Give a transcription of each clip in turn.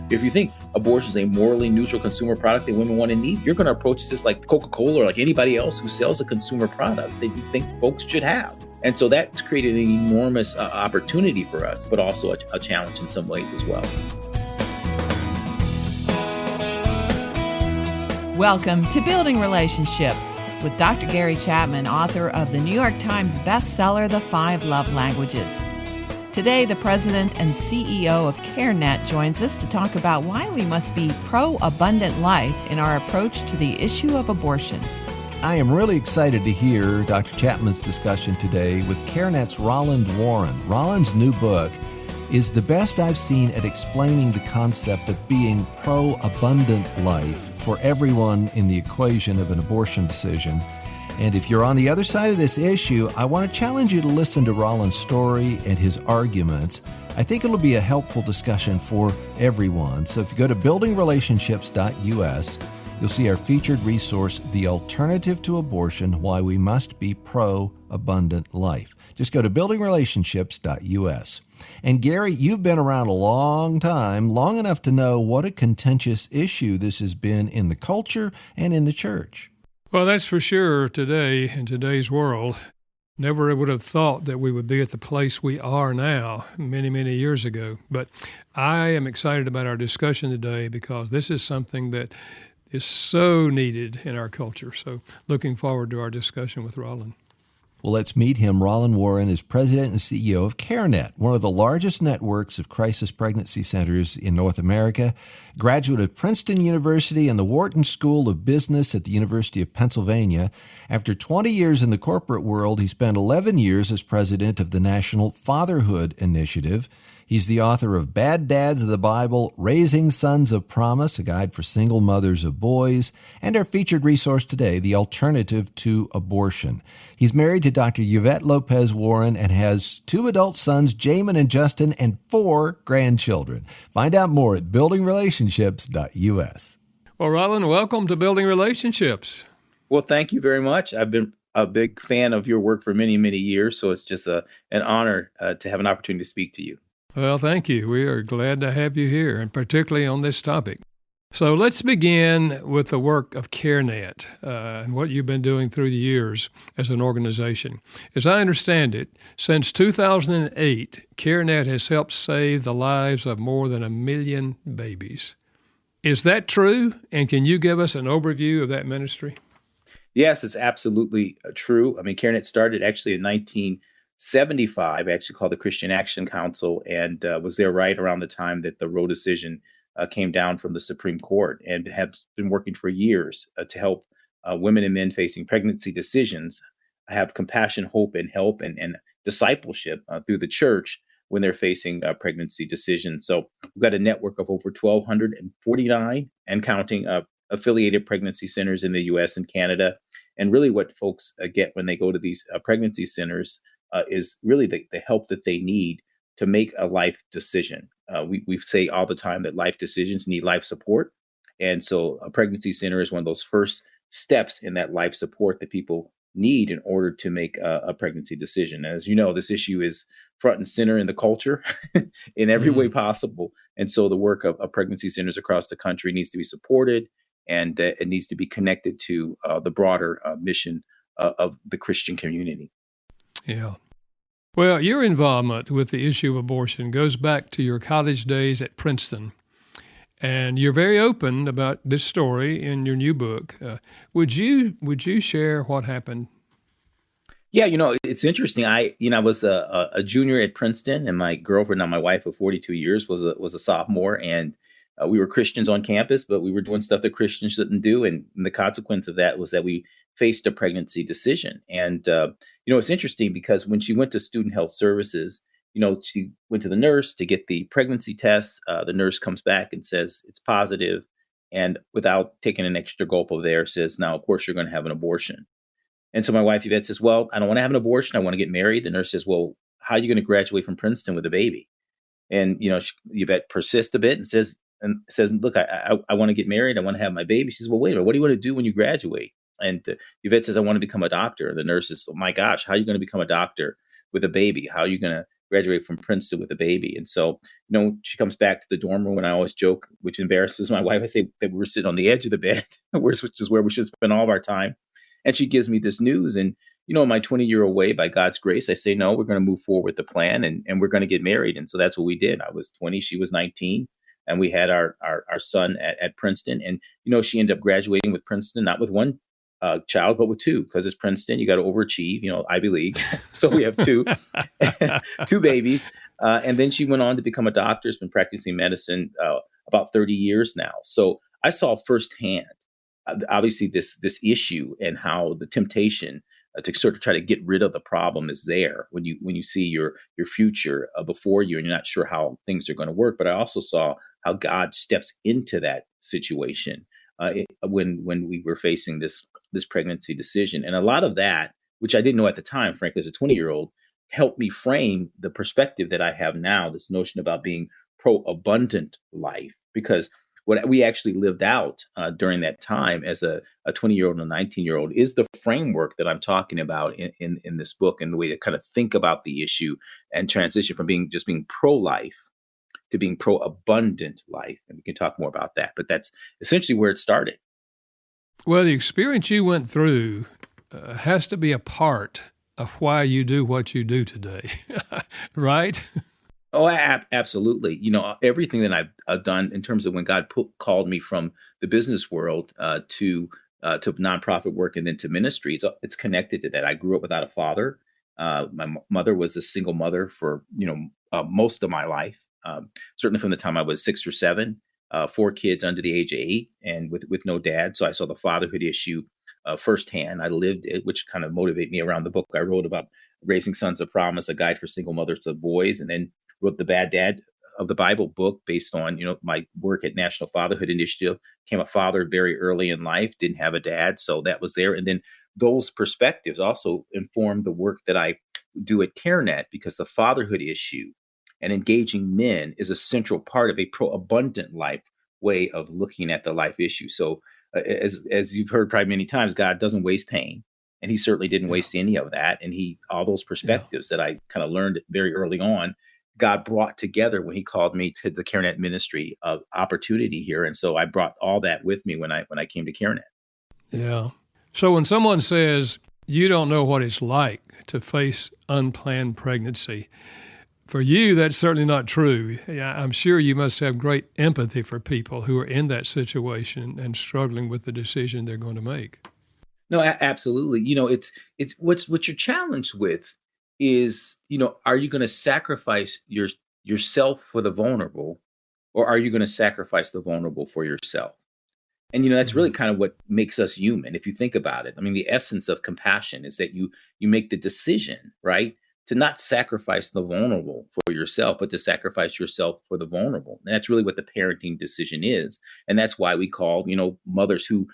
If you think abortion is a morally neutral consumer product that women want and need, you're going to approach this like Coca-Cola or like anybody else who sells a consumer product that you think folks should have. And so that's created an enormous opportunity for us, but also a challenge in some ways as well. Welcome to Building Relationships with Dr. Gary Chapman, author of the New York Times bestseller, The 5 Love Languages. Today, the president and CEO of CareNet joins us to talk about why we must be pro-abundant life in our approach to the issue of abortion. I am really excited to hear Dr. Chapman's discussion today with CareNet's Roland Warren. Roland's new book is the best I've seen at explaining the concept of being pro-abundant life for everyone in the equation of an abortion decision. And if you're on the other side of this issue, I want to challenge you to listen to Roland's story and his arguments. I think it'll be a helpful discussion for everyone. So if you go to buildingrelationships.us, you'll see our featured resource, The Alternative to Abortion, Why We Must Be Pro-Abundant Life. Just go to buildingrelationships.us. And Gary, you've been around a long time, long enough to know what a contentious issue this has been in the culture and in the church. Well, that's for sure today, in today's world. Never would have thought that we would be at the place we are now many, many years ago. But I am excited about our discussion today because this is something that is so needed in our culture. So looking forward to our discussion with Roland. Well, let's meet him. Roland Warren is president and CEO of CareNet, one of the largest networks of crisis pregnancy centers in North America, graduate of Princeton University and the Wharton School of Business at the University of Pennsylvania. After 20 years in the corporate world, he spent 11 years as president of the National Fatherhood Initiative. He's the author of Bad Dads of the Bible, Raising Sons of Promise, a guide for single mothers of boys, and our featured resource today, The Alternative to Abortion. He's married to Dr. Yvette Lopez Warren and has 2 adult sons, Jamin and Justin, and 4 grandchildren. Find out more at buildingrelationships.us. Well, Roland, welcome to Building Relationships. Well, thank you very much. I've been a big fan of your work for many, many years, so it's just an honor to have an opportunity to speak to you. Well, thank you. We are glad to have you here, and particularly on this topic. So let's begin with the work of CareNet and what you've been doing through the years as an organization. As I understand it, since 2008, CareNet has helped save the lives of more than 1 million babies. Is that true? And can you give us an overview of that ministry? Yes, it's absolutely true. I mean, CareNet started actually in 1975, actually called the Christian Action Council, and was there right around the time that the Roe decision came down from the Supreme Court, and have been working for years to help women and men facing pregnancy decisions have compassion, hope, and help and discipleship through the church when they're facing pregnancy decisions. So we've got a network of over 1,249 and counting affiliated pregnancy centers in the U.S. and Canada. And really what folks get when they go to these pregnancy centers is really the help that they need to make a life decision. We say all the time that life decisions need life support. And so a pregnancy center is one of those first steps in that life support that people need in order to make a pregnancy decision. As you know, this issue is front and center in the culture in every way possible. And so the work of pregnancy centers across the country needs to be supported, and it needs to be connected to the broader mission of the Christian community. Yeah. Well, your involvement with the issue of abortion goes back to your college days at Princeton, and you're very open about this story in your new book. Would you share what happened? Yeah, it's interesting. I was a junior at Princeton, and my girlfriend, now my wife of 42 years, was a sophomore, and we were Christians on campus, but we were doing stuff that Christians shouldn't do, and the consequence of that was that we faced a pregnancy decision. And it's interesting because when she went to Student Health Services, she went to the nurse to get the pregnancy test. The nurse comes back and says it's positive, and without taking an extra gulp of air, says, "Now, of course, you're going to have an abortion." And so my wife Yvette says, "Well, I don't want to have an abortion. I want to get married." The nurse says, "Well, how are you going to graduate from Princeton with a baby?" And Yvette persists a bit and says, "Look, I want to get married. I want to have my baby." She says, "Well, wait a minute. What do you want to do when you graduate?" And Yvette says, "I want to become a doctor." The nurse says, "Oh my gosh, how are you going to become a doctor with a baby? How are you going to graduated from Princeton with a baby. And so, she comes back to the dorm room, and I always joke, which embarrasses my wife. I say that we were sitting on the edge of the bed, which is where we should spend all of our time. And she gives me this news. And, in my 20-year-old way, by God's grace, I say, no, we're going to move forward with the plan, and we're going to get married. And so that's what we did. I was 20, she was 19. And we had our son at Princeton. And, she ended up graduating with Princeton, not with one child, but with two, because it's Princeton. You got to overachieve, Ivy League. So we have two, two babies. And then she went on to become a doctor. Has been practicing medicine about 30 years now. So I saw firsthand, obviously, this issue, and how the temptation to sort of try to get rid of the problem is there when you see your future before you, and you're not sure how things are going to work. But I also saw how God steps into that situation when we were facing this pregnancy decision. And a lot of that, which I didn't know at the time, frankly, as a 20-year-old, helped me frame the perspective that I have now, this notion about being pro-abundant life, because what we actually lived out during that time as a 20-year-old and a 19-year-old is the framework that I'm talking about in this book, and the way to kind of think about the issue and transition from being pro-life to being pro-abundant life. And we can talk more about that, but that's essentially where it started. Well, the experience you went through has to be a part of why you do what you do today, right? Oh, absolutely. Everything that I've done in terms of when God called me from the business world to nonprofit work and then to ministry, it's connected to that. I grew up without a father. My mother was a single mother for most of my life, certainly from the time I was 6 or 7. 4 kids under the age of 8, and with no dad. So I saw the fatherhood issue firsthand. I lived it, which kind of motivated me around the book I wrote about Raising Sons of Promise, a guide for single mothers of boys, and then wrote the Bad Dad of the Bible book based on my work at National Fatherhood Initiative. Became a father very early in life, didn't have a dad, so that was there. And then those perspectives also informed the work that I do at CareNet, because the fatherhood issue and engaging men is a central part of a pro-abundant life way of looking at the life issue. So as you've heard probably many times, God doesn't waste pain, and he certainly didn't waste any of that. And all those perspectives that I kind of learned very early on, God brought together when he called me to the CareNet ministry of opportunity here. And so I brought all that with me when I came to CareNet. Yeah. So when someone says you don't know what it's like to face unplanned pregnancy, for you, that's certainly not true. I'm sure you must have great empathy for people who are in that situation and struggling with the decision they're going to make. No, absolutely. It's what you're challenged with is, are you going to sacrifice yourself for the vulnerable, or are you going to sacrifice the vulnerable for yourself? And, that's really kind of what makes us human. If you think about it, I mean, the essence of compassion is that you make the decision, right, to not sacrifice the vulnerable for yourself, but to sacrifice yourself for the vulnerable. And that's really what the parenting decision is. And that's why we call, mothers who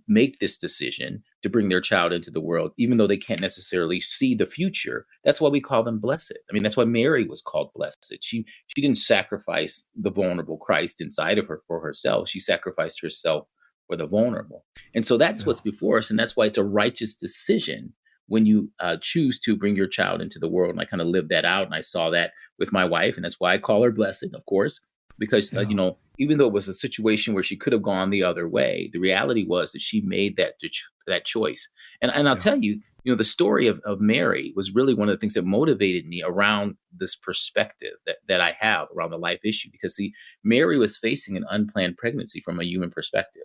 make this decision to bring their child into the world, even though they can't necessarily see the future. That's why we call them blessed. I mean, that's why Mary was called blessed. She didn't sacrifice the vulnerable Christ inside of her for herself. She sacrificed herself for the vulnerable. And so that's what's before us. And that's why it's a righteous decision when you choose to bring your child into the world. And I kind of lived that out, and I saw that with my wife. And that's why I call her blessed, of course, because, even though it was a situation where she could have gone the other way, the reality was that she made that choice. And I'll tell you, the story of Mary was really one of the things that motivated me around this perspective that I have around the life issue, because Mary was facing an unplanned pregnancy from a human perspective.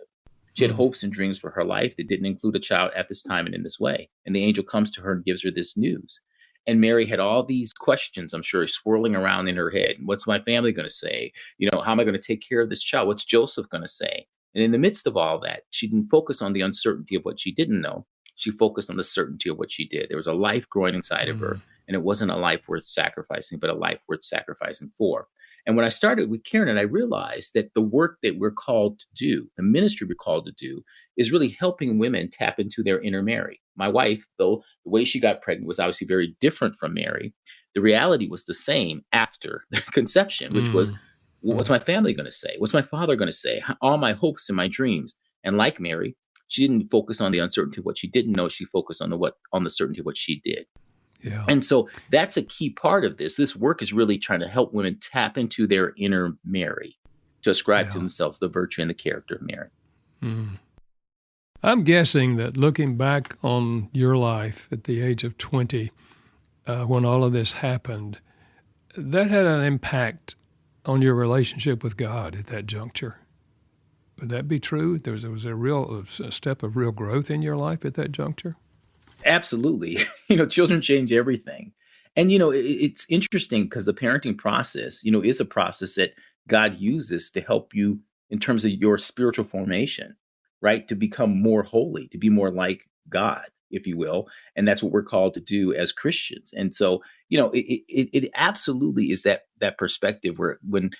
She had hopes and dreams for her life that didn't include a child at this time and in this way. And the angel comes to her and gives her this news. And Mary had all these questions, I'm sure, swirling around in her head. What's my family going to say? How am I going to take care of this child? What's Joseph going to say? And in the midst of all that, she didn't focus on the uncertainty of what she didn't know. She focused on the certainty of what she did. There was a life growing inside of her, and it wasn't a life worth sacrificing, but a life worth sacrificing for. And when I started with CareNet, I realized that the work that we're called to do, the ministry we're called to do, is really helping women tap into their inner Mary. My wife, though the way she got pregnant was obviously very different from Mary, the reality was the same after the conception, which was, what's my family going to say? What's my father going to say? All my hopes and my dreams. And like Mary, she didn't focus on the uncertainty of what she didn't know. She focused on the certainty of what she did. Yeah. And so that's a key part of this. This work is really trying to help women tap into their inner Mary, to ascribe to Yeah. themselves the virtue and the character of Mary. Mm. I'm guessing that looking back on your life at the age of 20, when all of this happened, that had an impact on your relationship with God at that juncture. Would that be true? Was a step of real growth in your life at that juncture? Absolutely. Children change everything. And, it's interesting because the parenting process, is a process that God uses to help you in terms of your spiritual formation, right? To become more holy, to be more like God, if you will. And that's what we're called to do as Christians. And so, it absolutely is that perspective where when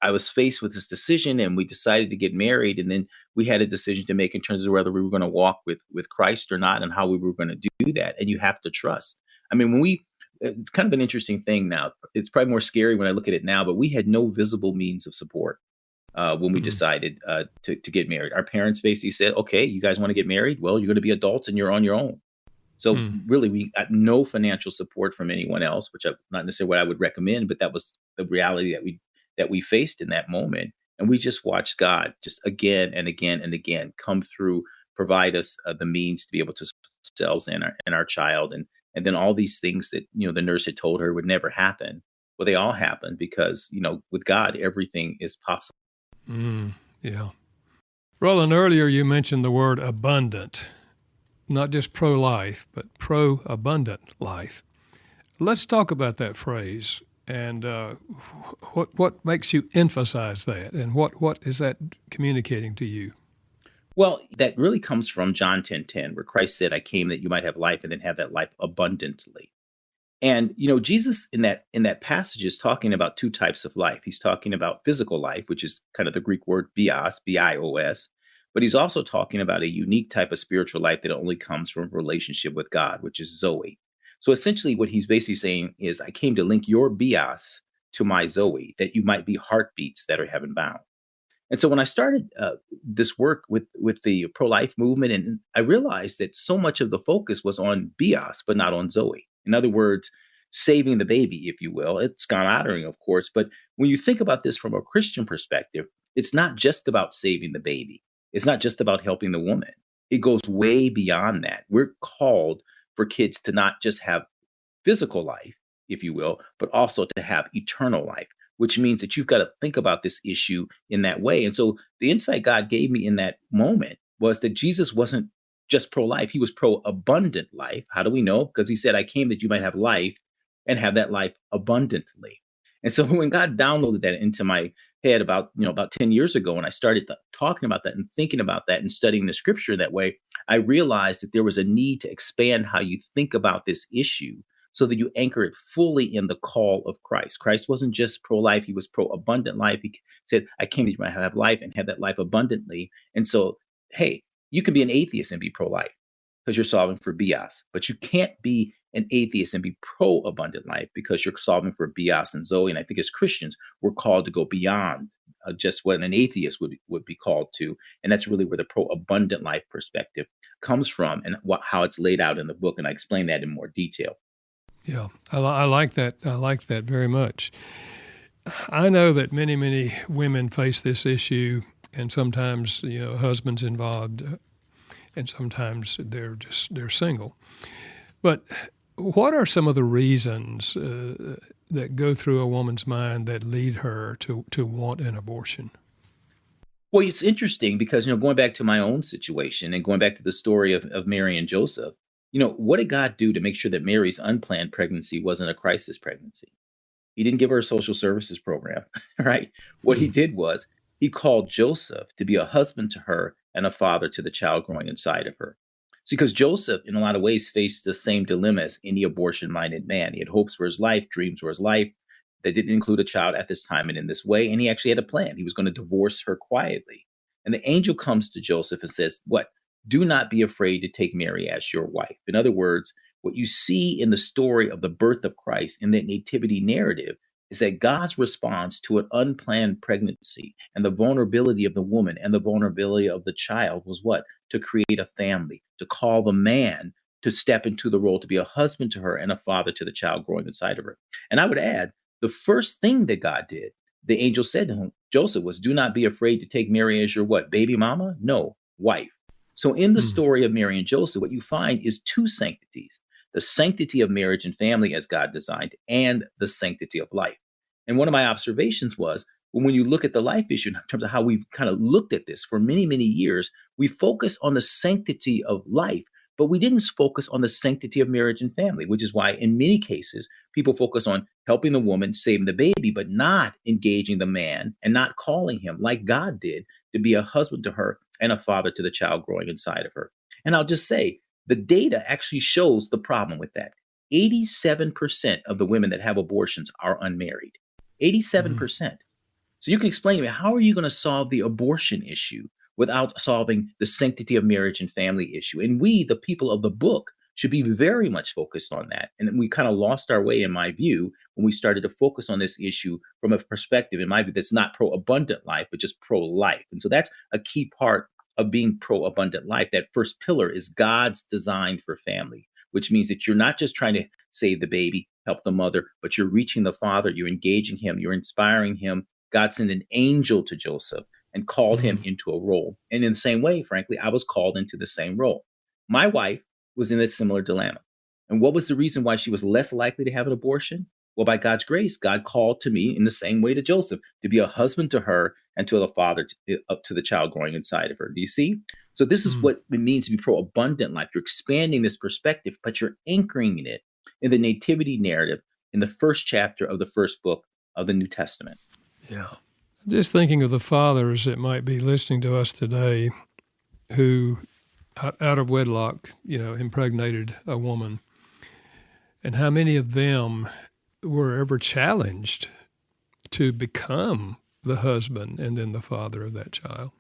I was faced with this decision and we decided to get married, and then we had a decision to make in terms of whether we were going to walk with Christ or not, and how we were going to do that. And you have to trust. I mean, it's kind of an interesting thing now. It's probably more scary when I look at it now, but we had no visible means of support when we Mm. decided to get married. Our parents basically said, "Okay, you guys want to get married? Well, you're going to be adults and you're on your own." So Mm. really, we got no financial support from anyone else, which not necessarily what I would recommend, but that was the reality that we faced in that moment. And we just watched God just again and again and again come through, provide us the means to be able to support ourselves and our child, and then all these things that the nurse had told her would never happen. Well, they all happened because with God, everything is possible. Mm. Yeah. Roland, earlier you mentioned the word abundant, not just pro-life, but pro-abundant life. Let's talk about that phrase and what makes you emphasize that, and what is that communicating to you? Well, that really comes from John 10:10, where Christ said, "I came that you might have life and then have that life abundantly." And Jesus in that passage is talking about two types of life. He's talking about physical life, which is kind of the Greek word bios, bios, but he's also talking about a unique type of spiritual life that only comes from a relationship with God, which is Zoe. So essentially, what he's basically saying is, I came to link your bios to my Zoe, that you might be heartbeats that are heaven bound. And so when I started this work with the pro life movement, and I realized that so much of the focus was on bios, but not on Zoe. In other words, saving the baby, if you will. It's God honoring, of course, but when you think about this from a Christian perspective, it's not just about saving the baby. It's not just about helping the woman. It goes way beyond that. We're called for kids to not just have physical life, if you will, but also to have eternal life, which means that you've got to think about this issue in that way. And so the insight God gave me in that moment was that Jesus wasn't just pro life, he was pro abundant life. How do we know? Because he said, "I came that you might have life and have that life abundantly." And so when God downloaded that into my head about 10 years ago, and I started talking about that and thinking about that and studying the scripture that way, I realized that there was a need to expand how you think about this issue so that you anchor it fully in the call of Christ. Christ wasn't just pro life, he was pro abundant life. He said, "I came that you might have life and have that life abundantly." And so, hey, you can be an atheist and be pro life because you're solving for bios, but you can't be an atheist and be pro abundant life because you're solving for bios and Zoe. And I think as Christians, we're called to go beyond just what an atheist would be called to. And that's really where the pro abundant life perspective comes from, and how it's laid out in the book. And I explain that in more detail. Yeah, I like that. I like that very much. I know that many women face this issue, and sometimes husbands involved, and sometimes they're single. But what are some of the reasons that go through a woman's mind that lead her to want an abortion? Well, it's interesting because, going back to my own situation and going back to the story of Mary and Joseph, what did God do to make sure that Mary's unplanned pregnancy wasn't a crisis pregnancy? He didn't give her a social services program, right? What he Hmm. did was he called Joseph to be a husband to her and a father to the child growing inside of her. See, because Joseph, in a lot of ways, faced the same dilemma as any abortion minded man. He had hopes for his life, dreams for his life. That didn't include a child at this time and in this way. And he actually had a plan. He was going to divorce her quietly. And the angel comes to Joseph and says, "What? Do not be afraid to take Mary as your wife." In other words, what you see in the story of the birth of Christ in that nativity narrative is that God's response to an unplanned pregnancy and the vulnerability of the woman and the vulnerability of the child was what? To create a family, to call the man to step into the role to be a husband to her and a father to the child growing inside of her. And I would add, the first thing that God did, the angel said to him, Joseph, was, do not be afraid to take Mary as your what? Baby mama? No, wife. So in the Mm. story of Mary and Joseph, what you find is two sanctities: the sanctity of marriage and family as God designed, and the sanctity of life. And one of my observations was, when you look at the life issue in terms of how we've kind of looked at this for many, many years, we focus on the sanctity of life, but we didn't focus on the sanctity of marriage and family, which is why in many cases, people focus on helping the woman, saving the baby, but not engaging the man and not calling him like God did to be a husband to her and a father to the child growing inside of her. And I'll just say, the data actually shows the problem with that. 87% of the women that have abortions are unmarried. 87%. So you can explain to me, how are you going to solve the abortion issue without solving the sanctity of marriage and family issue? And we, the people of the book, should be very much focused on that. And we kind of lost our way, in my view, when we started to focus on this issue from a perspective, in my view, that's not pro-abundant life, but just pro-life. And so that's a key part of being pro-abundant life. That first pillar is God's design for family, which means that you're not just trying to save the baby, help the mother, but you're reaching the father, you're engaging him, you're inspiring him. God sent an angel to Joseph and called him into a role. And in the same way, frankly, I was called into the same role. My wife was in a similar dilemma. And what was the reason why she was less likely to have an abortion? Well, by God's grace, God called to me in the same way to Joseph, to be a husband to her and to the father, up to the child growing inside of her. Do you see? So this is what it means to be pro-abundant life. You're expanding this perspective, but you're anchoring it in the nativity narrative in the first chapter of the first book of the New Testament. Yeah. Just thinking of the fathers that might be listening to us today who, out of wedlock, impregnated a woman, and how many of them were ever challenged to become the husband and then the father of that child.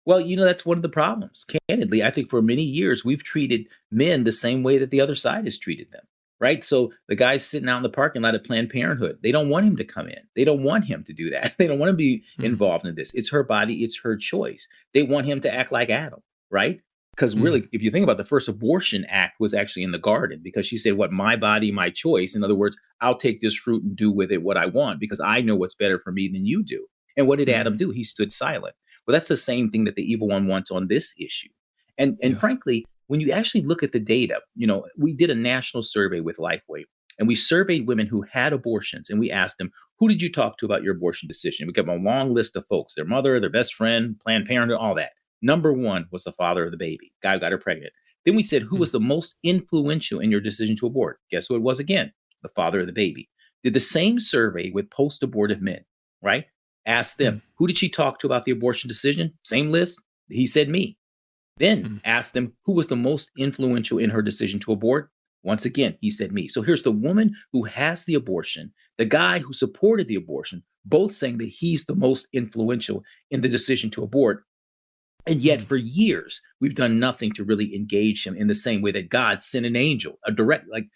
Well, that's one of the problems. Candidly, I think for many years, we've treated men the same way that the other side has treated them. Right. So the guy's sitting out in the parking lot at Planned Parenthood. They don't want him to come in. They don't want him to do that. They don't want to be involved in this. It's her body. It's her choice. They want him to act like Adam. Right. Because really, if you think about it, the first abortion act was actually in the garden, because she said, my body, my choice. In other words, I'll take this fruit and do with it what I want because I know what's better for me than you do. And what did Adam do? He stood silent. Well, that's the same thing that the evil one wants on this issue. And frankly, when you actually look at the data, we did a national survey with Lifeway, and we surveyed women who had abortions, and we asked them, who did you talk to about your abortion decision? We got a long list of folks: their mother, their best friend, Planned Parenthood, all that. Number one was the father of the baby, guy who got her pregnant. Then we said, who was the most influential in your decision to abort? Guess who it was again? The father of the baby. Did the same survey with post-abortive men, right? Asked them, who did she talk to about the abortion decision? Same list. He said me. Then asked them, who was the most influential in her decision to abort? Once again, he said me. So here's the woman who has the abortion, the guy who supported the abortion, both saying that he's the most influential in the decision to abort. And yet for years, we've done nothing to really engage him in the same way that God sent an angel, a direct, like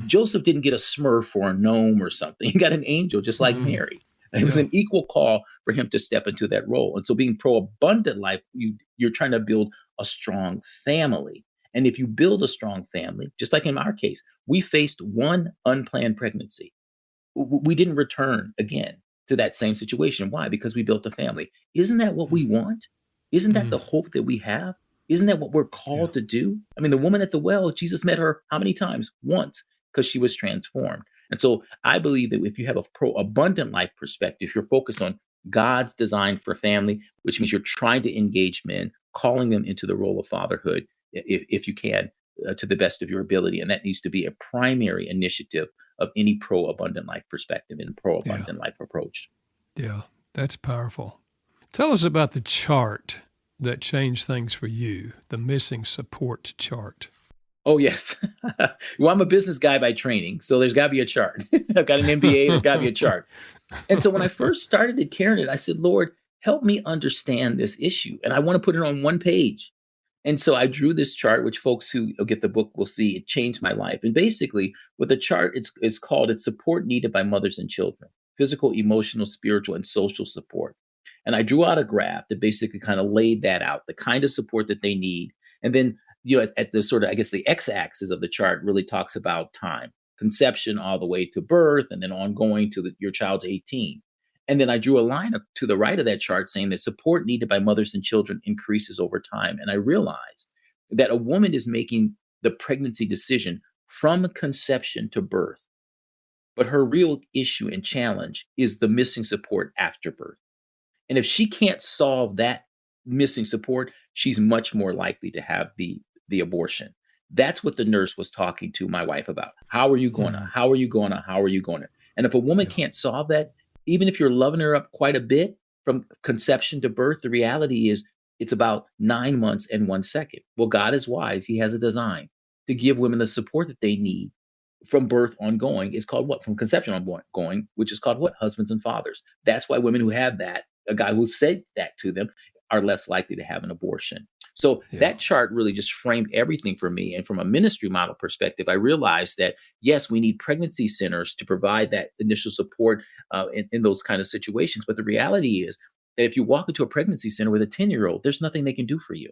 Joseph didn't get a smurf or a gnome or something. He got an angel just like Mary. It was an equal call for him to step into that role. And so being pro-abundant life, you're trying to build a strong family. And if you build a strong family, just like in our case, we faced one unplanned pregnancy. We didn't return again to that same situation. Why? Because we built a family. Isn't that what we want? Isn't that the hope that we have? Isn't that what we're called to do? I mean, the woman at the well, Jesus met her how many times? Once, because she was transformed. And so I believe that if you have a pro-abundant life perspective, you're focused on God's design for family, which means you're trying to engage men, calling them into the role of fatherhood, if you can, to the best of your ability. And that needs to be a primary initiative of any pro-abundant life perspective and pro-abundant life approach. Yeah, that's powerful. Tell us about the chart that changed things for you, the missing support chart. Oh, yes. Well, I'm a business guy by training, so there's got to be a chart. I've got an MBA, there's got to be a chart. And so when I first started at CareNet, I said, Lord, help me understand this issue. And I want to put it on one page. And so I drew this chart, which folks who get the book will see. It changed my life. And basically, with the chart, it's called It's Support Needed by Mothers and Children: Physical, Emotional, Spiritual, and Social Support. And I drew out a graph that basically kind of laid that out, the kind of support that they need. And then at the sort of, I guess, the x-axis of the chart really talks about time, conception all the way to birth, and then ongoing to your child's 18. And then I drew a line up to the right of that chart saying that support needed by mothers and children increases over time. And I realized that a woman is making the pregnancy decision from conception to birth. But her real issue and challenge is the missing support after birth. And if she can't solve that missing support, she's much more likely to have the abortion. That's what the nurse was talking to my wife about. How are you going to? How are you going to? How are you going to? And if a woman can't solve that, even if you're loving her up quite a bit from conception to birth, the reality is it's about 9 months and 1 second. Well, God is wise. He has a design to give women the support that they need from birth ongoing. It's called what? From conception ongoing, which is called what? Husbands and fathers. That's why women who have that, a guy who said that to them, are less likely to have an abortion. So that chart really just framed everything for me. And from a ministry model perspective, I realized that, yes, we need pregnancy centers to provide that initial support in those kind of situations. But the reality is that if you walk into a pregnancy center with a 10-year-old, there's nothing they can do for you.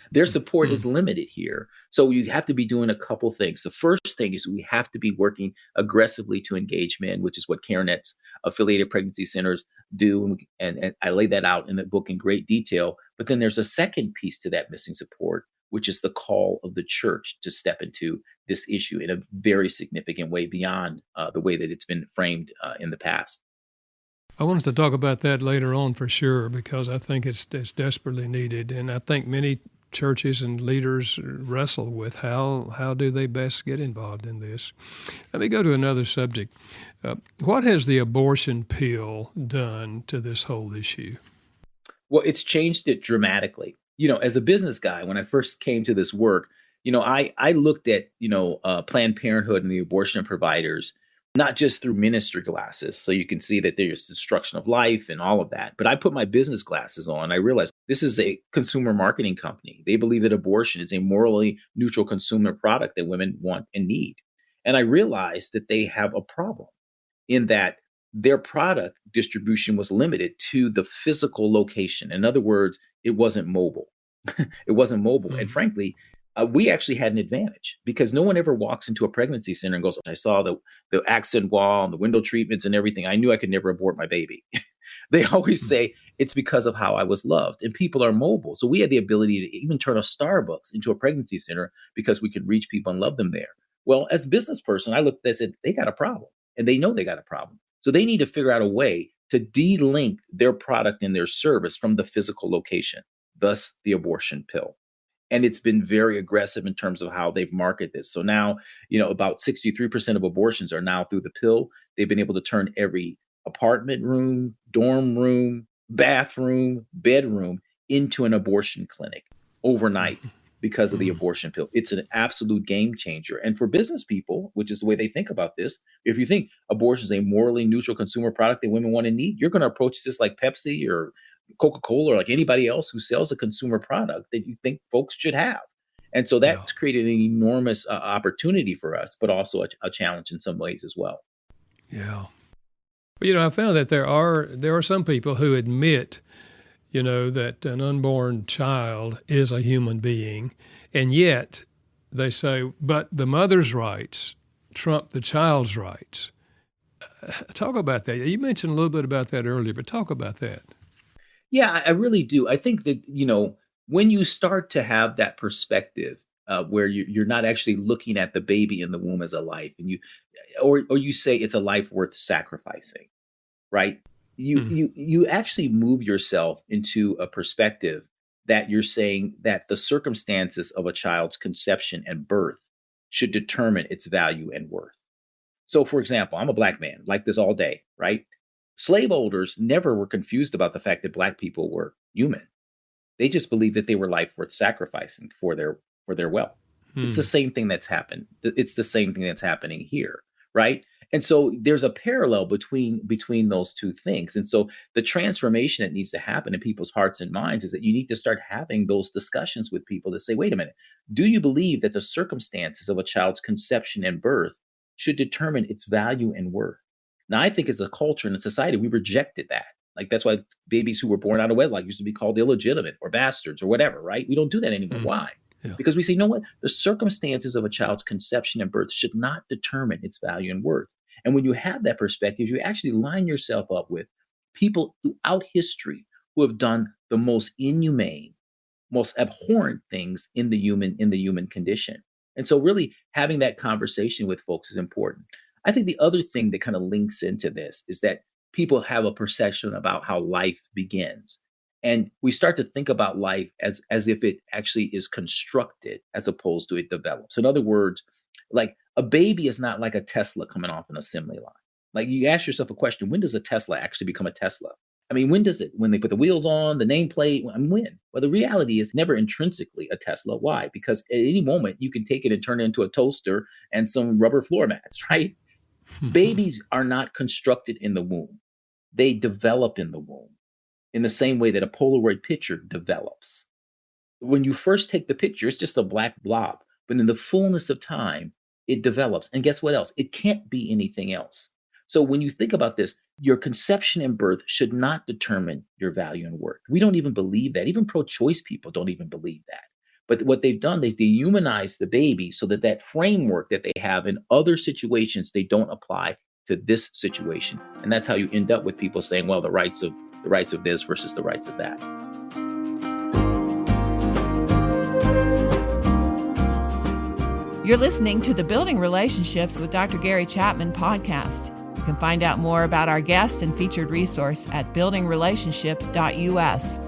Their support is limited here. So you have to be doing a couple things. The first thing is we have to be working aggressively to engage men, which is what CareNet's affiliated pregnancy centers do. And I lay that out in the book in great detail. But then there's a second piece to that missing support, which is the call of the church to step into this issue in a very significant way beyond the way that it's been framed in the past. I want us to talk about that later on for sure, because I think it's desperately needed. And I think many churches and leaders wrestle with how do they best get involved in this. Let me go to another subject. What has the abortion pill done to this whole issue? Well, it's changed it dramatically. As a business guy, when I first came to this work, I looked at, Planned Parenthood and the abortion providers, not just through ministry glasses. So you can see that there's destruction of life and all of that. But I put my business glasses on. I realized this is a consumer marketing company. They believe that abortion is a morally neutral consumer product that women want and need. And I realized that they have a problem in that their product distribution was limited to the physical location. In other words, it wasn't mobile. It wasn't mobile. And frankly, we actually had an advantage because no one ever walks into a pregnancy center and goes, I saw the accent wall and the window treatments and everything. I knew I could never abort my baby. They always say it's because of how I was loved, and people are mobile. So we had the ability to even turn a Starbucks into a pregnancy center because we could reach people and love them there. Well, as a business person, I looked at this and said, they got a problem, and they know they got a problem. So they need to figure out a way to de-link their product and their service from the physical location, thus the abortion pill. And it's been very aggressive in terms of how they've marketed this. So now, about 63% of abortions are now through the pill. They've been able to turn every apartment room, dorm room, bathroom, bedroom into an abortion clinic overnight because of the abortion pill. It's an absolute game changer. And for business people, which is the way they think about this, if you think abortion is a morally neutral consumer product that women want and need, you're going to approach this like Pepsi or Coca-Cola or like anybody else who sells a consumer product that you think folks should have. And so that's created an enormous opportunity for us, but also a challenge in some ways as well. Yeah. But, I found that there are some people who admit, that an unborn child is a human being, and yet they say, but the mother's rights trump the child's rights. Talk about that. You mentioned a little bit about that earlier, but talk about that. Yeah, I really do. I think that, when you start to have that perspective where you're not actually looking at the baby in the womb as a life, and or you say it's a life worth sacrificing, right? You actually move yourself into a perspective that you're saying that the circumstances of a child's conception and birth should determine its value and worth. So, for example, I'm a Black man, like this all day, right? Slave owners never were confused about the fact that Black people were human. They just believed that they were life worth sacrificing for their wealth. It's the same thing that's happened. It's the same thing that's happening here, right? And so there's a parallel between those two things. And so the transformation that needs to happen in people's hearts and minds is that you need to start having those discussions with people to say, wait a minute, do you believe that the circumstances of a child's conception and birth should determine its value and worth? Now, I think as a culture and a society, we rejected that. Like, that's why babies who were born out of wedlock used to be called illegitimate or bastards or whatever, right? We don't do that anymore. Why? Yeah. Because we say, you know what? The circumstances of a child's conception and birth should not determine its value and worth. And when you have that perspective, you actually line yourself up with people throughout history who have done the most inhumane, most abhorrent things in the human condition. And so really having that conversation with folks is important. I think the other thing that kind of links into this is that people have a perception about how life begins. And we start to think about life as if it actually is constructed as opposed to it develops. In other words, like a baby is not like a Tesla coming off an assembly line. Like you ask yourself a question, when does a Tesla actually become a Tesla? I mean, when does it, when they put the wheels on, the nameplate, I mean, when? Well, the reality is never intrinsically a Tesla. Why? Because at any moment you can take it and turn it into a toaster and some rubber floor mats, right? Babies are not constructed in the womb. They develop in the womb in the same way that a Polaroid picture develops. When you first take the picture, it's just a black blob, but in the fullness of time, it develops. And guess what else? It can't be anything else. So when you think about this, your conception and birth should not determine your value and worth. We don't even believe that. Even pro-choice people don't even believe that. But what they've done is dehumanize the baby so that that framework that they have in other situations, they don't apply to this situation. And that's how you end up with people saying, well, the rights of this versus the rights of that. You're listening to the Building Relationships with Dr. Gary Chapman podcast. You can find out more about our guest and featured resource at buildingrelationships.us.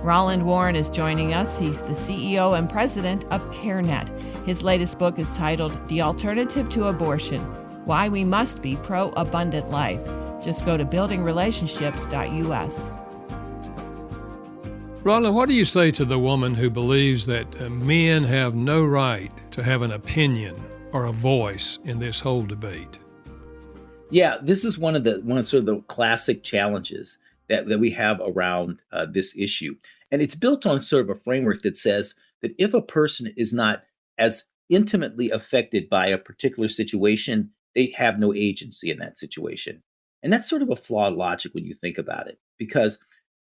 Roland Warren is joining us. He's the CEO and president of CareNet. His latest book is titled The Alternative to Abortion: Why We Must Be Pro-Abundant Life. Just go to buildingrelationships.us. Roland, what do you say to the woman who believes that men have no right to have an opinion or a voice in this whole debate? Yeah, this is one of sort of the classic challenges that we have around this issue. And it's built on sort of a framework that says that if a person is not as intimately affected by a particular situation, they have no agency in that situation. And that's sort of a flawed logic when you think about it, because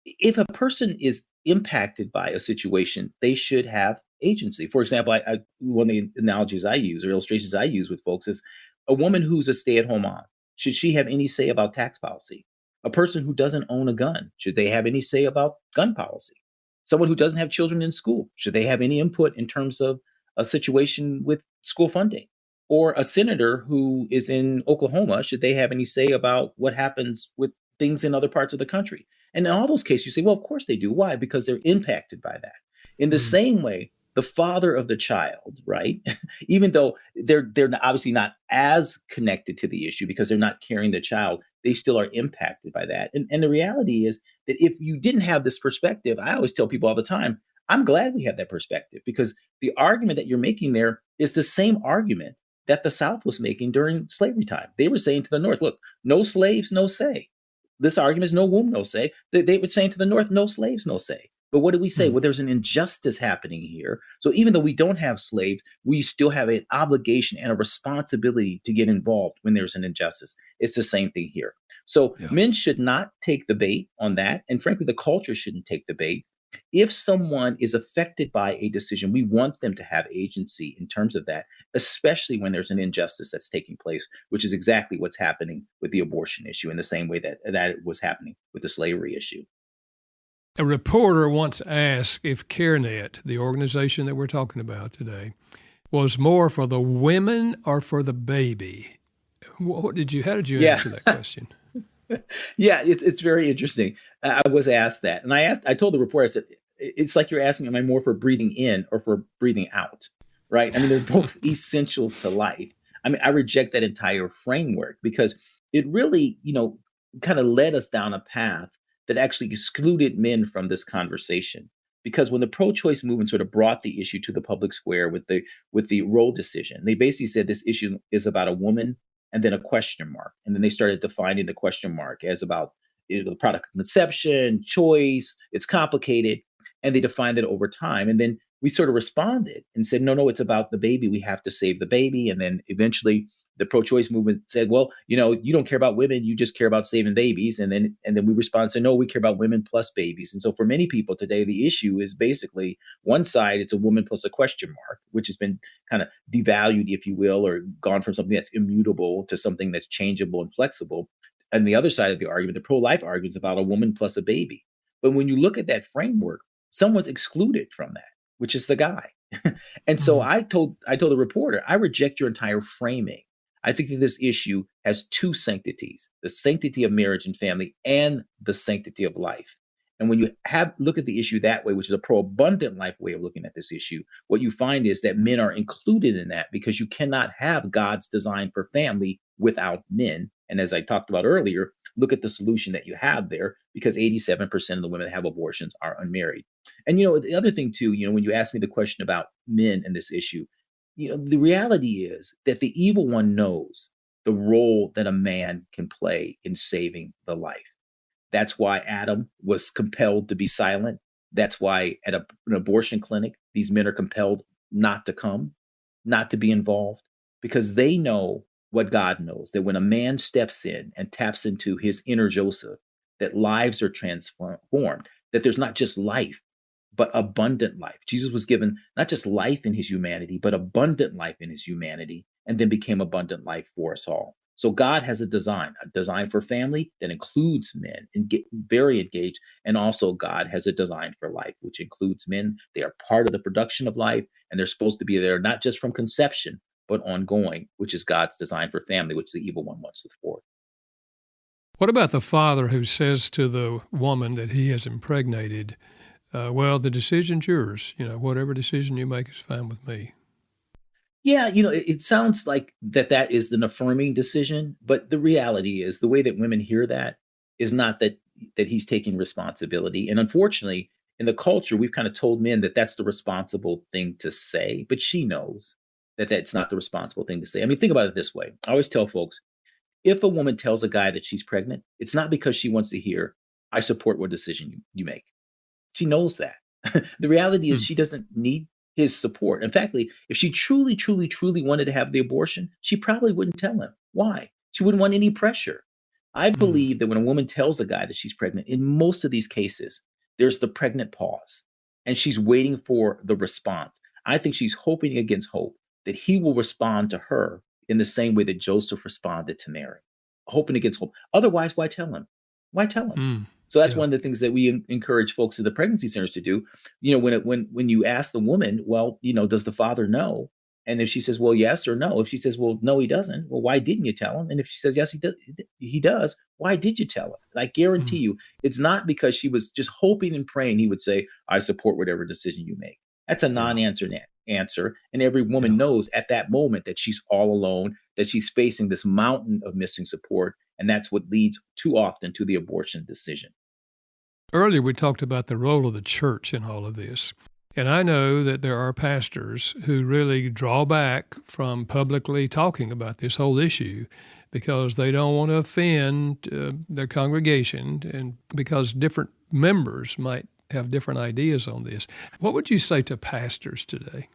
if a person is impacted by a situation, they should have agency. For example, one of the analogies I use or illustrations I use with folks is a woman who's a stay-at-home mom. Should she have any say about tax policy? A person who doesn't own a gun, should they have any say about gun policy? Someone who doesn't have children in school, should they have any input in terms of a situation with school funding? Or a senator who is in Oklahoma, should they have any say about what happens with things in other parts of the country? And in all those cases, you say, well, of course they do. Why? Because they're impacted by that. In the same way, the father of the child, right? Even though they're obviously not as connected to the issue because they're not carrying the child, they still are impacted by that. And the reality is that if you didn't have this perspective, I always tell people all the time, I'm glad we have that perspective, because the argument that you're making there is the same argument that the South was making during slavery time. They were saying to the North, look, no slaves, no say. This argument is no womb, no say. They were saying to the North, no slaves, no say. But what do we say? Well, there's an injustice happening here. So even though we don't have slaves, we still have an obligation and a responsibility to get involved when there's an injustice. It's the same thing here. So men should not take the bait on that. And frankly, the culture shouldn't take the bait. If someone is affected by a decision, we want them to have agency in terms of that, especially when there's an injustice that's taking place, which is exactly what's happening with the abortion issue in the same way that it was happening with the slavery issue. A reporter once asked if CareNet, the organization that we're talking about today, was more for the women or for the baby. How did you answer that question? Yeah, it's very interesting. I was asked that, and I told the reporter, I said, it's like you're asking, am I more for breathing in or for breathing out? Right? I mean, they're both essential to life. I mean, I reject that entire framework because it really, kind of led us down a path that actually excluded men from this conversation. Because when the pro-choice movement sort of brought the issue to the public square with the Roe decision, they basically said this issue is about a woman and then a question mark. And then they started defining the question mark as about the product of conception, choice, it's complicated. And they defined it over time. And then we sort of responded and said, no, it's about the baby. We have to save the baby. And then eventually the pro-choice movement said, well, you don't care about women, you just care about saving babies. And then we respond, say, no, we care about women plus babies. And so for many people today, the issue is basically one side, it's a woman plus a question mark, which has been kind of devalued, if you will, or gone from something that's immutable to something that's changeable and flexible. And the other side of the argument, the pro-life argument, is about a woman plus a baby. But when you look at that framework, someone's excluded from that, which is the guy. And so Mhm. I told the reporter, I reject your entire framing. I think that this issue has two sanctities: the sanctity of marriage and family and the sanctity of life. And when you look at the issue that way, which is a pro-abundant life way of looking at this issue, what you find is that men are included in that, because you cannot have God's design for family without men. And as I talked about earlier, look at the solution that you have there, because 87% of the women that have abortions are unmarried. And the other thing too, when you ask me the question about men and this issue, the reality is that the evil one knows the role that a man can play in saving the life. That's why Adam was compelled to be silent. That's why at an abortion clinic, these men are compelled not to come, not to be involved, because they know what God knows, that when a man steps in and taps into his inner Joseph, that lives are transformed, that there's not just life, but abundant life. Jesus was given not just life in his humanity, but abundant life in his humanity, and then became abundant life for us all. So God has a design for family that includes men and get very engaged. And also God has a design for life, which includes men. They are part of the production of life, and they're supposed to be there, not just from conception, but ongoing, which is God's design for family, which the evil one wants to thwart. What about the father who says to the woman that he has impregnated, well, the decision's yours. Whatever decision you make is fine with me. Yeah, it sounds like that is an affirming decision, but the reality is the way that women hear that is not that he's taking responsibility. And unfortunately, in the culture, we've kind of told men that that's the responsible thing to say, but she knows that that's not the responsible thing to say. I mean, think about it this way. I always tell folks, if a woman tells a guy that she's pregnant, it's not because she wants to hear, I support what decision you make. She knows that. The reality is Hmm. she doesn't need his support. In fact, if she truly, truly, truly wanted to have the abortion, she probably wouldn't tell him. Why? She wouldn't want any pressure. I Hmm. believe that when a woman tells a guy that she's pregnant, in most of these cases, there's the pregnant pause and she's waiting for the response. I think she's hoping against hope that he will respond to her in the same way that Joseph responded to Mary, hoping against hope. Otherwise, why tell him? Why tell him? Hmm. So that's Yeah. one of the things that we encourage folks in the pregnancy centers to do. When you ask the woman, well, does the father know? And if she says, well, yes or no, if she says, well, no, he doesn't, well, why didn't you tell him? And if she says, yes, he does, why did you tell him? And I guarantee Hmm. you, it's not because she was just hoping and praying he would say, I support whatever decision you make. That's a Yeah. non-answer answer. And every woman Yeah. knows at that moment that she's all alone, that she's facing this mountain of missing support. And that's what leads too often to the abortion decision. Earlier, we talked about the role of the church in all of this. And I know that there are pastors who really draw back from publicly talking about this whole issue because they don't want to offend their congregation and because different members might have different ideas on this. What would you say to pastors today?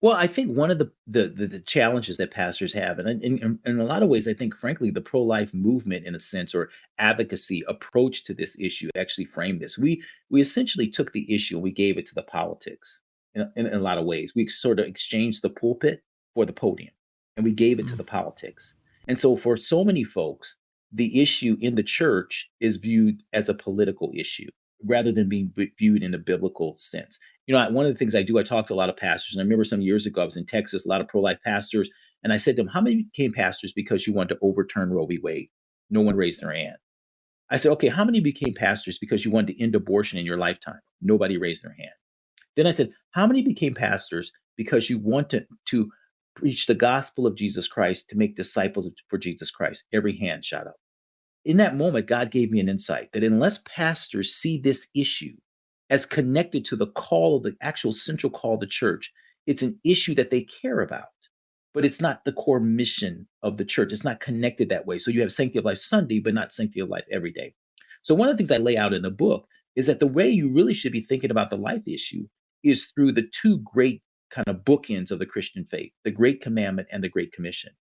Well, I think one of the challenges that pastors have, and in a lot of ways, I think, frankly, the pro-life movement, in a sense, or advocacy approach to this issue, actually framed this. We essentially took the issue and we gave it to the politics in a lot of ways. We sort of exchanged the pulpit for the podium, and we gave it to Mm. the politics. And so, for so many folks, the issue in the church is viewed as a political issue rather than being viewed in a biblical sense. One of the things I do, I talk to a lot of pastors, and I remember some years ago, I was in Texas, a lot of pro-life pastors, and I said to them, how many became pastors because you wanted to overturn Roe v. Wade? No one raised their hand. I said, okay, how many became pastors because you wanted to end abortion in your lifetime? Nobody raised their hand. Then I said, how many became pastors because you wanted to preach the gospel of Jesus Christ, to make disciples for Jesus Christ? Every hand shot up. In that moment, God gave me an insight that unless pastors see this issue as connected to the call of the actual central call of the church, it's an issue that they care about, but it's not the core mission of the church. It's not connected that way. So you have Sanctity of Life Sunday, but not Sanctity of Life every day. So one of the things I lay out in the book is that the way you really should be thinking about the life issue is through the two great kind of bookends of the Christian faith, the Great Commandment and the Great Commission.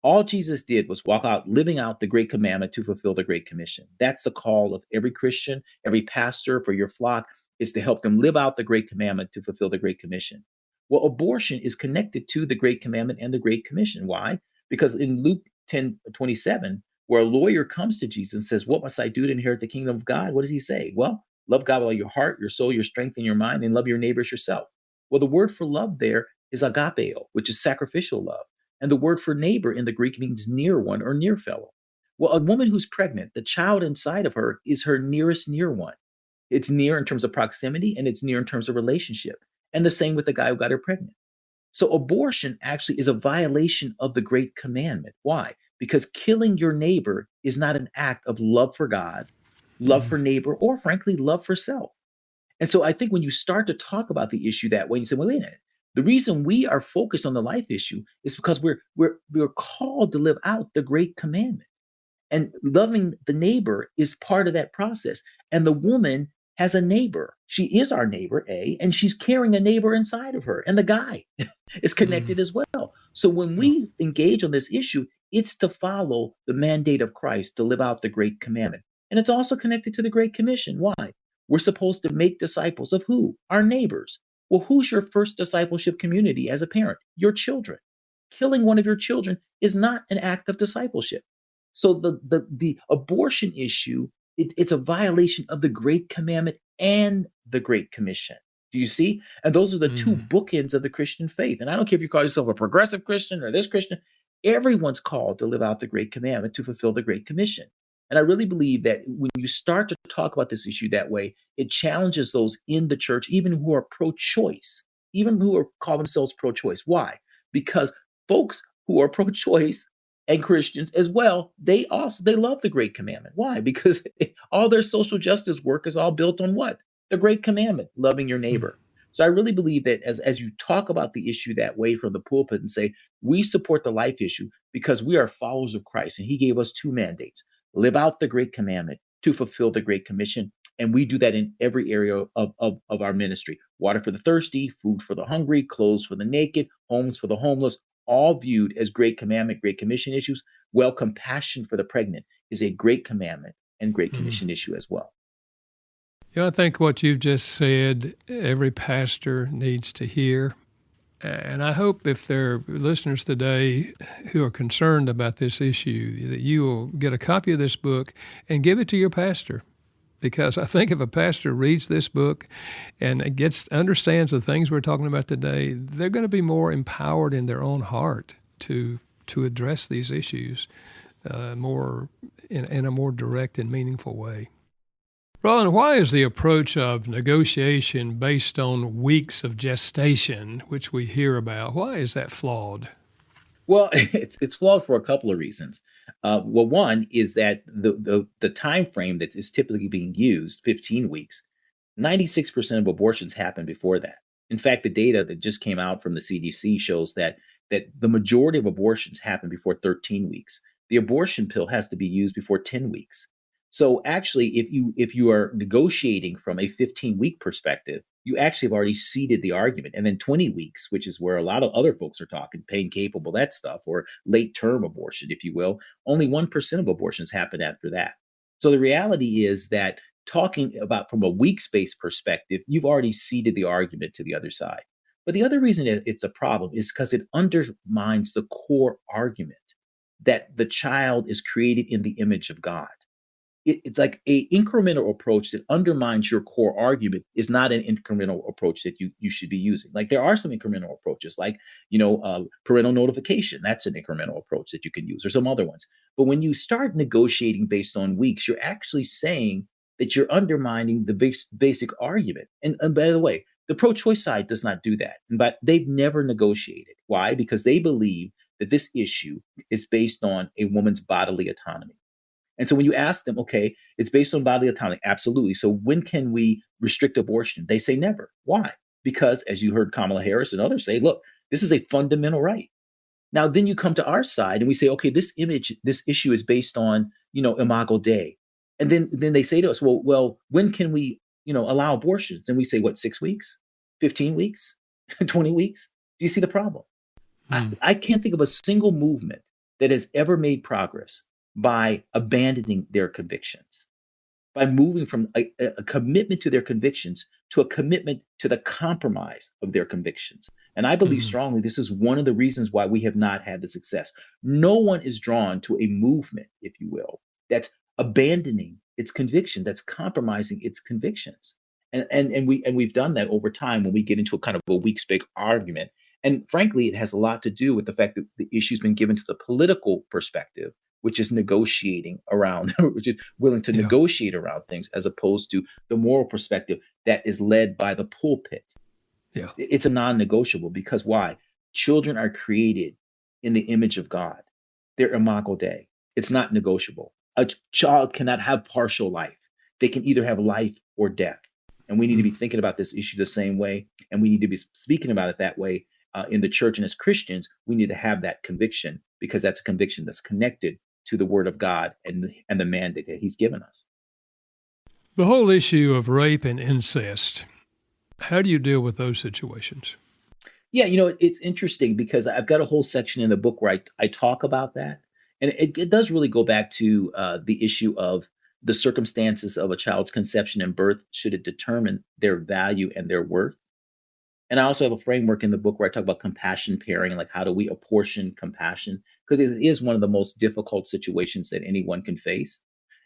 All Jesus did was walk out, living out the great commandment to fulfill the great commission. That's the call of every Christian, every pastor for your flock, is to help them live out the great commandment to fulfill the great commission. Well, abortion is connected to the great commandment and the great commission. Why? Because in Luke 10:27, where a lawyer comes to Jesus and says, "What must I do to inherit the kingdom of God?" What does he say? Well, love God with all your heart, your soul, your strength, and your mind, and love your neighbors yourself. Well, the word for love there is agapeo, which is sacrificial love. And the word for neighbor in the Greek means near one or near fellow. Well, a woman who's pregnant, the child inside of her is her nearest near one. It's near in terms of proximity and it's near in terms of relationship. And the same with the guy who got her pregnant. So abortion actually is a violation of the great commandment. Why? Because killing your neighbor is not an act of love for God, love for neighbor, or frankly, love for self. And so I think when you start to talk about the issue that way, you say, well, wait a minute. The reason we are focused on the life issue is because we're called to live out the great commandment. And loving the neighbor is part of that process. And the woman has a neighbor. She is our neighbor, A, and she's carrying a neighbor inside of her. And the guy is connected as well. So when we engage on this issue, it's to follow the mandate of Christ to live out the great commandment. And it's also connected to the Great Commission. Why? We're supposed to make disciples of who? Our neighbors. Well, who's your first discipleship community as a parent? Your children. Killing one of your children is not an act of discipleship. So the abortion issue, it's a violation of the Great Commandment and the Great Commission. Do you see? And those are the two bookends of the Christian faith. And I don't care if you call yourself a progressive Christian or this Christian, everyone's called to live out the Great Commandment to fulfill the Great Commission. And I really believe that when you start to talk about this issue that way, it challenges those in the church, even who are pro-choice, even who call themselves pro-choice. Why? Because folks who are pro-choice and Christians as well, they love the Great Commandment. Why? Because all their social justice work is all built on what? The Great Commandment, loving your neighbor. So I really believe that as you talk about the issue that way from the pulpit and say, we support the life issue because we are followers of Christ and he gave us two mandates: live out the Great Commandment to fulfill the Great Commission. And we do that in every area of our ministry: water for the thirsty, food for the hungry, clothes for the naked, homes for the homeless, all viewed as Great Commandment, Great Commission issues. Well, compassion for the pregnant is a Great Commandment and Great Commission issue as well. You know, I think what you've just said, every pastor needs to hear. And I hope if there are listeners today who are concerned about this issue, that you will get a copy of this book and give it to your pastor. Because I think if a pastor reads this book and understands the things we're talking about today, they're going to be more empowered in their own heart to address these issues more in a more direct and meaningful way. Roland, why is the approach of negotiation based on weeks of gestation, which we hear about, why is that flawed? Well, it's flawed for a couple of reasons. Well, one is that the time frame that is typically being used, 15 weeks, 96% of abortions happen before that. In fact, the data that just came out from the CDC shows that the majority of abortions happen before 13 weeks. The abortion pill has to be used before 10 weeks. So actually, if you are negotiating from a 15-week perspective, you actually have already seeded the argument. And then 20 weeks, which is where a lot of other folks are talking, pain capable, that stuff, or late term abortion, if you will, only 1% of abortions happen after that. So the reality is that talking about from a weeks-based perspective, you've already seeded the argument to the other side. But the other reason it's a problem is because it undermines the core argument that the child is created in the image of God. It's like a incremental approach that undermines your core argument is not an incremental approach that you should be using. Like there are some incremental approaches, like parental notification. That's an incremental approach that you can use, or some other ones. But when you start negotiating based on weeks, you're actually saying that you're undermining the basic argument. And by the way, the pro-choice side does not do that, but they've never negotiated. Why? Because they believe that this issue is based on a woman's bodily autonomy. And so when you ask them, okay, it's based on bodily autonomy. Absolutely. So when can we restrict abortion? They say never. Why? Because as you heard Kamala Harris and others say, look, this is a fundamental right. Now, then you come to our side and we say, okay, this issue is based on, Imago Dei. And then they say to us, well, when can we, allow abortions? And we say, what, 6 weeks, 15 weeks, 20 weeks? Do you see the problem? I can't think of a single movement that has ever made progress by abandoning their convictions, by moving from a commitment to their convictions to a commitment to the compromise of their convictions. And I believe Mm-hmm. strongly this is one of the reasons why we have not had the success. No one is drawn to a movement, if you will, that's abandoning its conviction, that's compromising its convictions. And we've done that over time when we get into a kind of a weak spake argument. And frankly, it has a lot to do with the fact that the issue's been given to the political perspective, which is negotiating around, which is willing to Yeah. negotiate around things, as opposed to the moral perspective that is led by the pulpit. Yeah. It's a non-negotiable because why? Children are created in the image of God. They're imago Dei. It's not negotiable. A child cannot have partial life. They can either have life or death. And we need to be Mm. thinking about this issue the same way, and we need to be speaking about it that way in the church. And as Christians, we need to have that conviction because that's a conviction that's connected to the Word of God and the mandate that He's given us. The whole issue of rape and incest, how do you deal with those situations? Yeah, it's interesting because I've got a whole section in the book where I talk about that. And it does really go back to the issue of the circumstances of a child's conception and birth, should it determine their value and their worth. And I also have a framework in the book where I talk about compassion parenting, like how do we apportion compassion? Because it is one of the most difficult situations that anyone can face.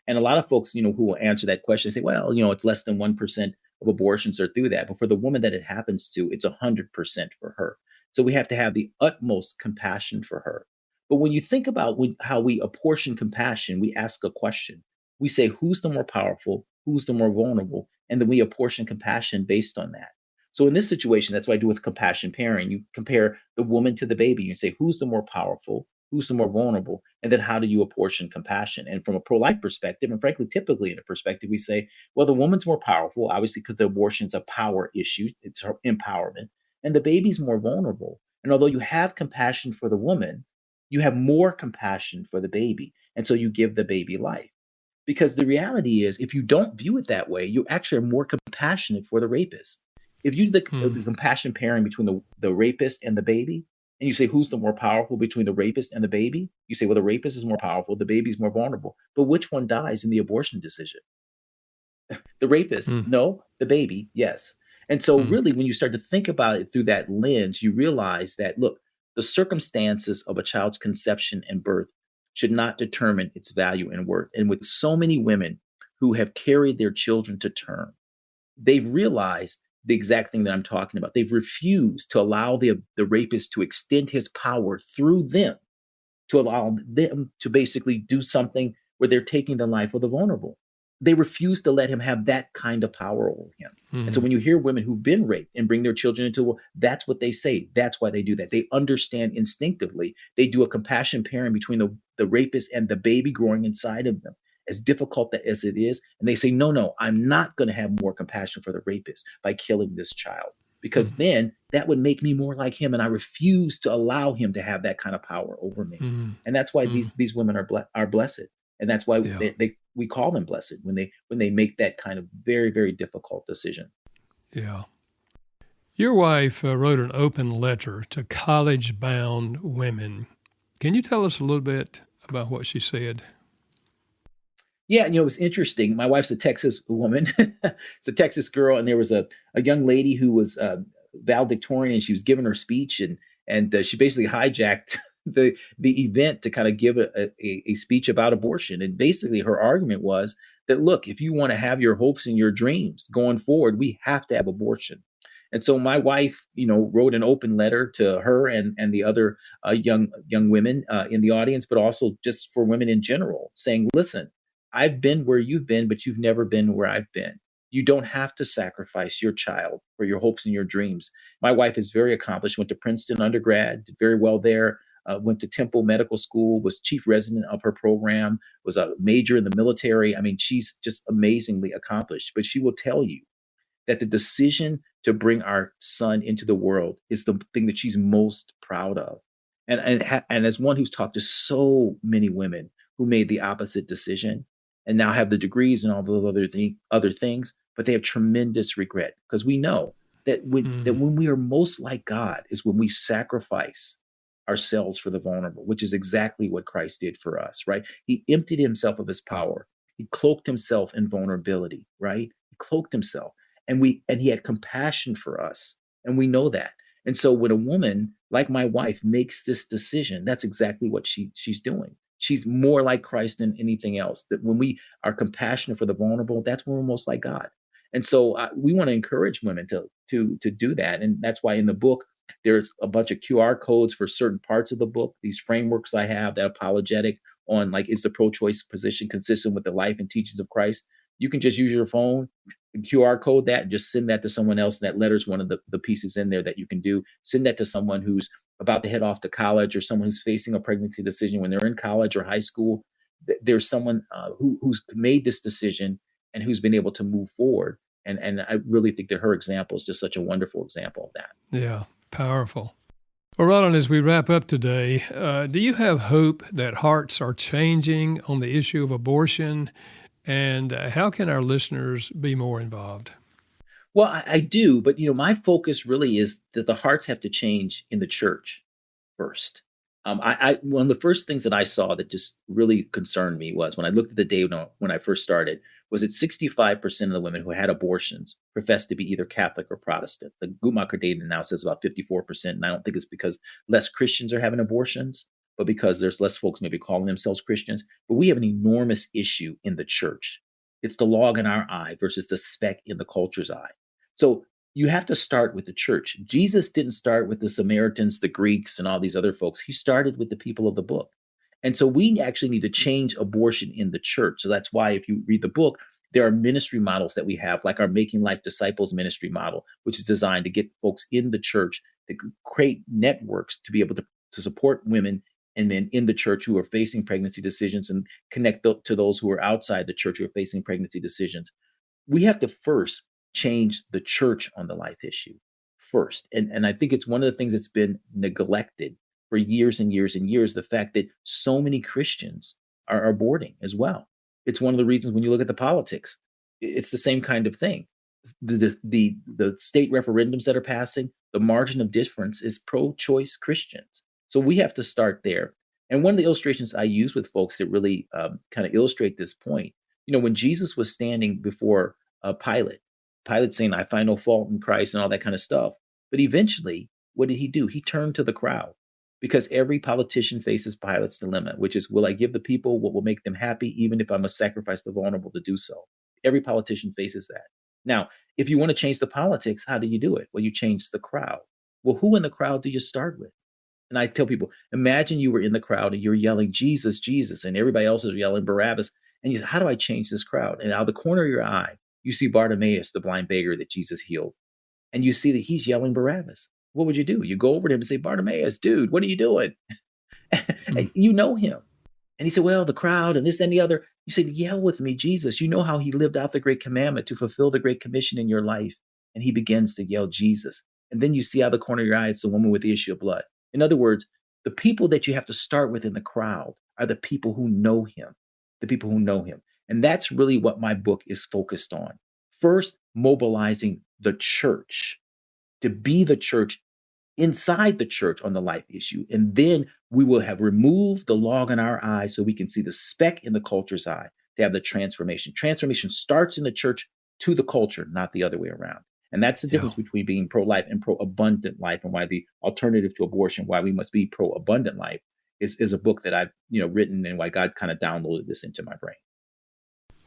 And a lot of folks, who will answer that question say, well, it's less than 1% of abortions are through that. But for the woman that it happens to, it's 100% for her. So we have to have the utmost compassion for her. But when you think about how we apportion compassion, we ask a question. We say, who's the more powerful? Who's the more vulnerable? And then we apportion compassion based on that. So in this situation, that's what I do with compassion parenting. You compare the woman to the baby. You say, who's the more powerful? Who's the more vulnerable? And then how do you apportion compassion? And from a pro-life perspective, and frankly, typically in a perspective, we say, well, the woman's more powerful, obviously, because the abortion's a power issue. It's her empowerment. And the baby's more vulnerable. And although you have compassion for the woman, you have more compassion for the baby. And so you give the baby life. Because the reality is, if you don't view it that way, you actually are more compassionate for the rapist. If you do the Mm. compassion pairing between the rapist and the baby, and you say who's the more powerful between the rapist and the baby, you say, well, the rapist is more powerful, the baby's more vulnerable. But which one dies in the abortion decision? The rapist? Mm. No. The baby? Yes. And so, Mm. really, when you start to think about it through that lens, you realize that, look, the circumstances of a child's conception and birth should not determine its value and worth. And with so many women who have carried their children to term, they've realized the exact thing that I'm talking about. They've refused to allow the rapist to extend his power through them, to allow them to basically do something where they're taking the life of the vulnerable. They refuse to let him have that kind of power over him. And so Mm. when you hear women who've been raped and bring their children into the world, that's what they say. That's why they do that. They understand instinctively. They do a compassion pairing between the rapist and the baby growing inside of them, as difficult as it is. And they say, no, no, I'm not going to have more compassion for the rapist by killing this child, because Mm. then that would make me more like him. And I refuse to allow him to have that kind of power over me. Mm. And that's why Mm. these women are blessed. And that's why Yeah. we call them blessed when they make that kind of very, very difficult decision. Yeah. Your wife wrote an open letter to college-bound women. Can you tell us a little bit about what she said? Yeah, it was interesting. My wife's a Texas woman. It's a Texas girl, and there was a young lady who was valedictorian, and she was giving her speech, and she basically hijacked the event to kind of give a speech about abortion. And basically, her argument was that, look, if you want to have your hopes and your dreams going forward, we have to have abortion. And so my wife, wrote an open letter to her and the other young women in the audience, but also just for women in general, saying, listen, I've been where you've been, but you've never been where I've been. You don't have to sacrifice your child for your hopes and your dreams. My wife is very accomplished, went to Princeton undergrad, did very well there, went to Temple Medical School, was chief resident of her program, was a major in the military. I mean, she's just amazingly accomplished, but she will tell you that the decision to bring our son into the world is the thing that she's most proud of. And as one who's talked to so many women who made the opposite decision and now have the degrees and all the other things, but they have tremendous regret, because we know that when Mm. we are most like God is when we sacrifice ourselves for the vulnerable, which is exactly what Christ did for us, right? He emptied himself of his power. He cloaked himself in vulnerability, right? He cloaked himself. And he had compassion for us. And we know that. And so when a woman like my wife makes this decision, that's exactly what she's doing. She's more like Christ than anything else. That when we are compassionate for the vulnerable, that's when we're most like God. And so we want to encourage women to do that. And that's why in the book, there's a bunch of QR codes for certain parts of the book. These frameworks I have, that apologetic on, like, is the pro-choice position consistent with the life and teachings of Christ? You can just use your phone, QR code that, and just send that to someone else. And that letter's one of the pieces in there that you can do. Send that to someone who's about to head off to college, or someone who's facing a pregnancy decision when they're in college or high school. There's someone who's made this decision and who's been able to move forward. And I really think that her example is just such a wonderful example of that. Yeah, powerful. Well, Roland, as we wrap up today, do you have hope that hearts are changing on the issue of abortion? And how can our listeners be more involved? Well, I do, but my focus really is that the hearts have to change in the church first. One of the first things that I saw that just really concerned me was when I looked at the data when I first started, was that 65% of the women who had abortions professed to be either Catholic or Protestant. The Guttmacher data now says about 54%, and I don't think it's because less Christians are having abortions, but because there's less folks maybe calling themselves Christians. But we have an enormous issue in the church. It's the log in our eye versus the speck in the culture's eye. So you have to start with the church. Jesus didn't start with the Samaritans, the Greeks, and all these other folks. He started with the people of the book. And so we actually need to change abortion in the church. So that's why if you read the book, there are ministry models that we have, like our Making Life Disciples ministry model, which is designed to get folks in the church to create networks to be able to support women and men in the church who are facing pregnancy decisions, and connect to those who are outside the church who are facing pregnancy decisions. We have to first change the church on the life issue first. And I think it's one of the things that's been neglected for years and years and years, the fact that so many Christians are aborting as well. It's one of the reasons when you look at the politics, it's the same kind of thing. The state referendums that are passing, the margin of difference is pro-choice Christians. So we have to start there. And one of the illustrations I use with folks that really kind of illustrate this point, when Jesus was standing before Pilate saying, I find no fault in Christ and all that kind of stuff. But eventually, what did he do? He turned to the crowd, because every politician faces Pilate's dilemma, which is, will I give the people what will make them happy, even if I must sacrifice the vulnerable to do so? Every politician faces that. Now, if you want to change the politics, how do you do it? Well, you change the crowd. Well, who in the crowd do you start with? And I tell people, imagine you were in the crowd and you're yelling, Jesus, Jesus, and everybody else is yelling Barabbas. And you say, how do I change this crowd? And out of the corner of your eye, you see Bartimaeus, the blind beggar that Jesus healed. And you see that he's yelling Barabbas. What would you do? You go over to him and say, Bartimaeus, dude, what are you doing? And you know him. And he said, well, the crowd and this and the other. You said, yell with me, Jesus. You know how he lived out the great commandment to fulfill the great commission in your life. And he begins to yell Jesus. And then you see out of the corner of your eye, it's the woman with the issue of blood. In other words, the people that you have to start with in the crowd are the people who know him, the people who know him. And that's really what my book is focused on. First, mobilizing the church to be the church inside the church on the life issue. And then we will have removed the log in our eye so we can see the speck in the culture's eye to have the transformation. Transformation starts in the church to the culture, not the other way around. And that's the difference between being pro-life and pro-abundant life, and why the alternative to abortion, why we must be pro-abundant life, is a book that I've written, and why God kind of downloaded this into my brain.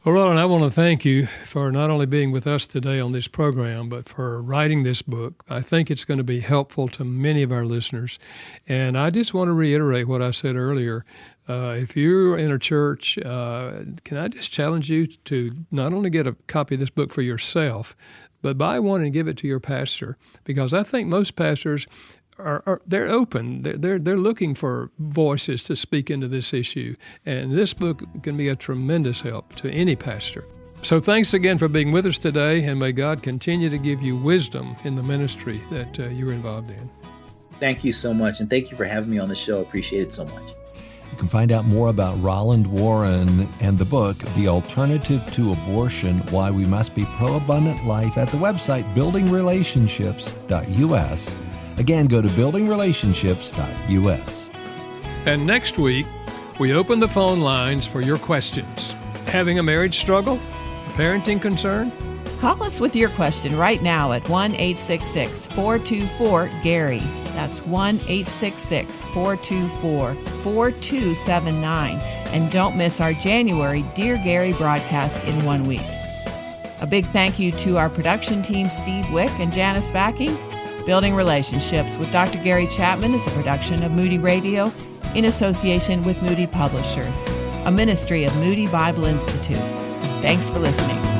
Well, Roland, I want to thank you for not only being with us today on this program, but for writing this book. I think it's going to be helpful to many of our listeners. And I just want to reiterate what I said earlier. If you're in a church, can I just challenge you to not only get a copy of this book for yourself, but buy one and give it to your pastor? Because I think most pastors they're open. They're looking for voices to speak into this issue. And this book can be a tremendous help to any pastor. So thanks again for being with us today, and may God continue to give you wisdom in the ministry that you're involved in. Thank you so much, and thank you for having me on the show. Appreciate it so much. You can find out more about Roland Warren and the book, The Alternative to Abortion, Why We Must Be Pro-Abundant Life, at the website buildingrelationships.us. Again, go to buildingrelationships.us. And next week, we open the phone lines for your questions. Having a marriage struggle? A parenting concern? Call us with your question right now at 1-866-424-GARY. That's 1-866-424-4279. And don't miss our January Dear Gary broadcast in 1 week. A big thank you to our production team, Steve Wick and Janice Backing. Building Relationships with Dr. Gary Chapman is a production of Moody Radio in association with Moody Publishers, a ministry of Moody Bible Institute. Thanks for listening.